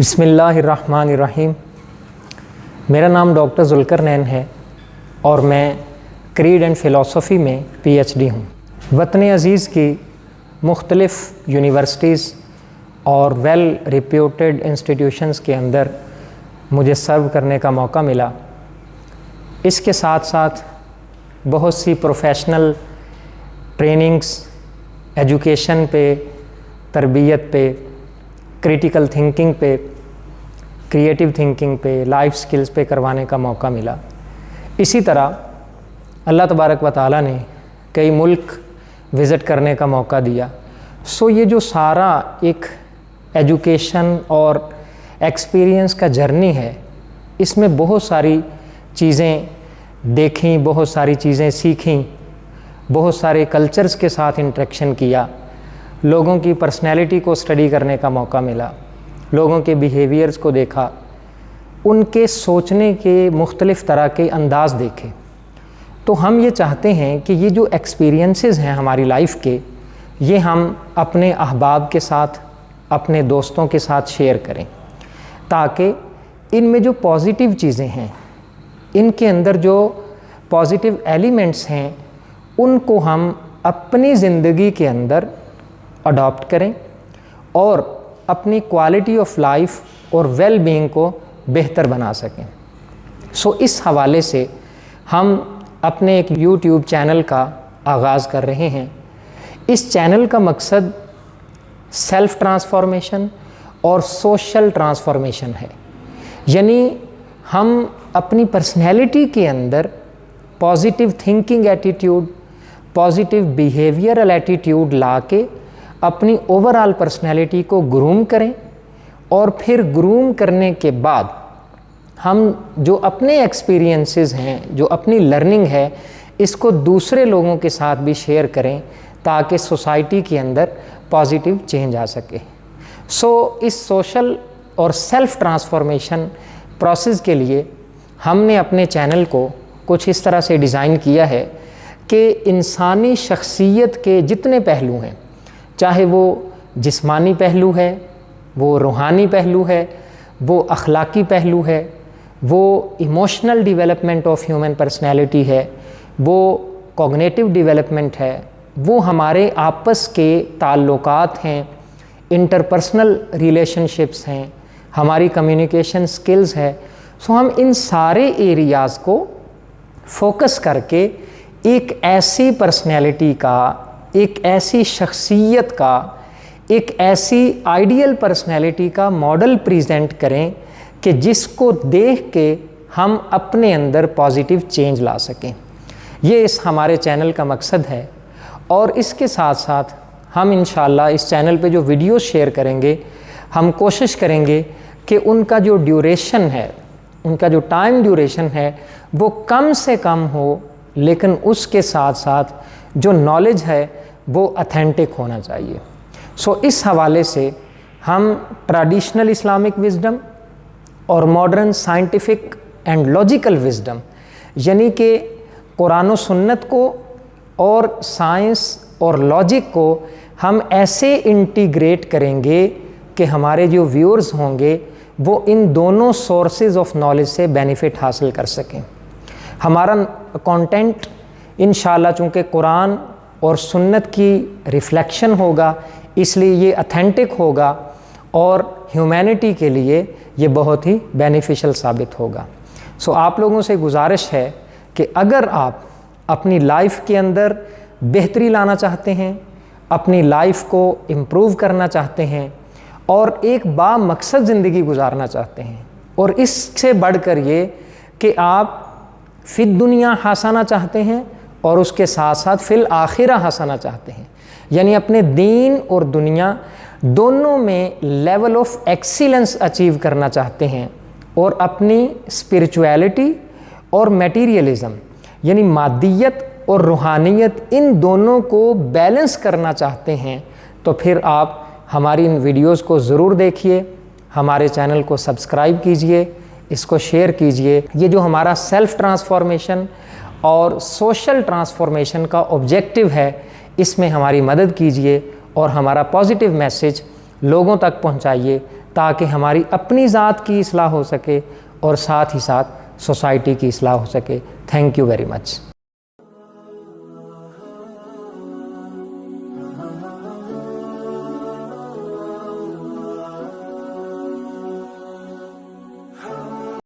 بسم اللہ الرحمن الرحیم۔ میرا نام ڈاکٹر ذوالقرنین ہے اور میں کریڈ اینڈ فلاسفی میں پی ایچ ڈی ہوں۔ وطن عزیز کی مختلف یونیورسٹیز اور ویل ریپیوٹیڈ انسٹیٹیوشنز کے اندر مجھے سرو کرنے کا موقع ملا۔ اس کے ساتھ ساتھ بہت سی پروفیشنل ٹریننگز ایجوکیشن پہ، تربیت پہ، کریٹیکل تھنکنگ پہ، کریٹیو تھنکنگ پہ، لائف سکلز پہ کروانے کا موقع ملا۔ اسی طرح اللہ تبارک و تعالیٰ نے کئی ملک وزٹ کرنے کا موقع دیا۔ یہ جو سارا ایک ایجوکیشن اور ایکسپیرینس کا جرنی ہے، اس میں بہت ساری چیزیں دیکھیں، بہت ساری چیزیں سیکھیں، بہت سارے کلچرز کے ساتھ انٹریکشن کیا، لوگوں کی پرسنالٹی کو اسٹڈی کرنے کا موقع ملا، لوگوں کے بیہیویئرز کو دیکھا، ان کے سوچنے کے مختلف طرح کے انداز دیکھے۔ تو ہم یہ چاہتے ہیں کہ یہ جو ایکسپیرینسز ہیں ہماری لائف کے، یہ ہم اپنے احباب کے ساتھ، اپنے دوستوں کے ساتھ شیئر کریں، تاکہ ان میں جو پازیٹیو چیزیں ہیں، ان کے اندر جو پازیٹیو ایلیمنٹس ہیں، ان کو ہم اپنی زندگی کے اندر اڈاپٹ کریں اور اپنی کوالٹی آف لائف اور ویل بینگ کو بہتر بنا سکیں۔ اس حوالے سے ہم اپنے ایک یوٹیوب چینل کا آغاز کر رہے ہیں۔ اس چینل کا مقصد سیلف ٹرانسفارمیشن اور سوشل ٹرانسفارمیشن ہے، یعنی ہم اپنی پرسنالٹی کے اندر positive thinking attitude, positive behavioural attitude لا کے اپنی اوورآل پرسنالٹی کو گروم کریں، اور پھر گروم کرنے کے بعد ہم جو اپنے ایکسپیرینسز ہیں، جو اپنی لرننگ ہے، اس کو دوسرے لوگوں کے ساتھ بھی شیئر کریں، تاکہ سوسائٹی کے اندر پازیٹیو چینج آ سکے۔ اس سوشل اور سیلف ٹرانسفارمیشن پروسیس کے لیے ہم نے اپنے چینل کو کچھ اس طرح سے ڈیزائن کیا ہے کہ انسانی شخصیت کے جتنے پہلو ہیں، چاہے وہ جسمانی پہلو ہے، وہ روحانی پہلو ہے، وہ اخلاقی پہلو ہے، وہ emotional development of human personality ہے، وہ کوگنیٹیو ڈیولپمنٹ ہے، وہ ہمارے آپس کے تعلقات ہیں، انٹرپرسنل ریلیشن شپس ہیں، ہماری کمیونیکیشن سکلز ہے۔ ہم ان سارے ایریاز کو فوکس کر کے ایک ایسی پرسنالٹی کا، ایک ایسی شخصیت کا، ایک ایسی آئیڈیل پرسنالٹی کا ماڈل پریزنٹ کریں کہ جس کو دیکھ کے ہم اپنے اندر پازیٹیو چینج لا سکیں۔ یہ ہمارے چینل کا مقصد ہے، اور اس کے ساتھ ساتھ ہم انشاءاللہ اس چینل پہ جو ویڈیوز شیئر کریں گے، ہم کوشش کریں گے کہ ان کا جو ڈیوریشن ہے، ان کا جو ٹائم ڈیوریشن ہے، وہ کم سے کم ہو، لیکن اس کے ساتھ ساتھ جو نالج ہے وہ اتھینٹک ہونا چاہیے۔ اس حوالے سے ہم ٹریڈیشنل اسلامک وزڈم اور modern scientific and logical wisdom, یعنی کہ قرآن و سنت کو اور سائنس اور لاجک کو ہم ایسے انٹیگریٹ کریں گے کہ ہمارے جو ویورز ہوں گے وہ ان دونوں سورسز آف نالج سے بینیفٹ حاصل کر سکیں۔ ہمارا کانٹینٹ انشاءاللہ چونکہ قرآن اور سنت کی ریفلیکشن ہوگا، اس لیے یہ اتھینٹک ہوگا اور ہیومینٹی کے لیے یہ بہت ہی بینیفیشل ثابت ہوگا۔ آپ لوگوں سے گزارش ہے کہ اگر آپ اپنی لائف کے اندر بہتری لانا چاہتے ہیں، اپنی لائف کو امپروو کرنا چاہتے ہیں، اور ایک با مقصد زندگی گزارنا چاہتے ہیں، اور اس سے بڑھ کر یہ کہ آپ فی الدنیا حسنہ چاہتے ہیں اور اس کے ساتھ ساتھ فی الآخرہ حسنہ چاہتے ہیں، یعنی اپنے دین اور دنیا دونوں میں لیول آف ایکسیلنس اچیو کرنا چاہتے ہیں، اور اپنی اسپرچویلٹی اور میٹیریلزم یعنی مادیت اور روحانیت ان دونوں کو بیلنس کرنا چاہتے ہیں، تو پھر آپ ہماری ان ویڈیوز کو ضرور دیکھیے، ہمارے چینل کو سبسکرائب کیجئے، اس کو شیئر کیجئے۔ یہ جو ہمارا سیلف ٹرانسفارمیشن اور سوشل ٹرانسفارمیشن کا آبجیکٹیو ہے، اس میں ہماری مدد کیجئے اور ہمارا پازیٹیو میسج لوگوں تک پہنچائیے، تاکہ ہماری اپنی ذات کی اصلاح ہو سکے اور ساتھ ہی ساتھ سوسائٹی کی اصلاح ہو سکے. Thank you very much.